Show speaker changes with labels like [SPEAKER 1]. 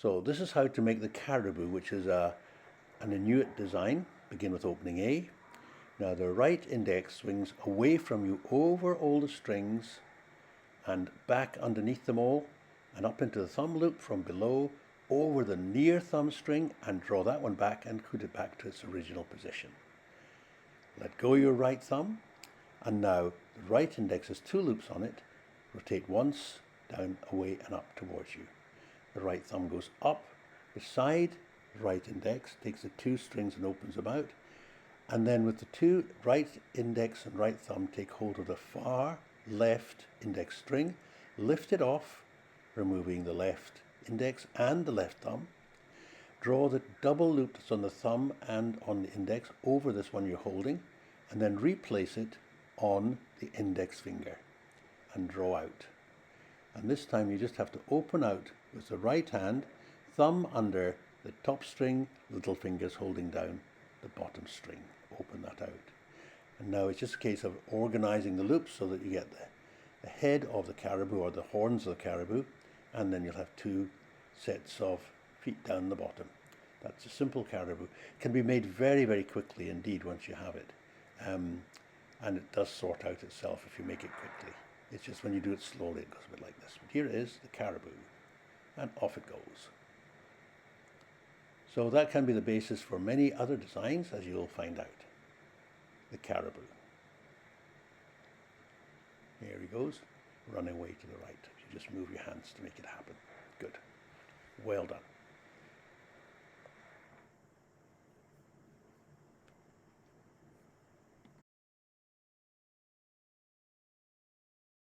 [SPEAKER 1] So this is how to make the Caribou, which is an Inuit design. Begin with opening A. Now the right index swings away from you over all the strings and back underneath them all and up into the thumb loop from below over the near thumb string and draw that one back and put it back to its original position. Let go your right thumb, and now the right index has two loops on it. Rotate once, down, away and up towards you. The right thumb goes up beside the right index, takes the two strings and opens them out, and then with the two right index and right thumb take hold of the far left index string, lift it off, removing the left index and the left thumb. Draw the double loop that's on the thumb and on the index over this one you're holding, and then replace it on the index finger and draw out. And this time you just have to open out with the right hand, thumb under the top string, little fingers holding down the bottom string. Open that out. And now it's just a case of organizing the loops so that you get the head of the caribou or the horns of the caribou, and then you'll have two sets of feet down the bottom. That's a simple caribou. It can be made very, very quickly indeed once you have it. And it does sort out itself if you make it quickly. It's just when you do it slowly it goes a bit like this. But here it is, the caribou, and off it goes. So that can be the basis for many other designs, as you'll find out. The caribou. Here he goes, running away to the right. You just move your hands to make it happen. Good. Well done.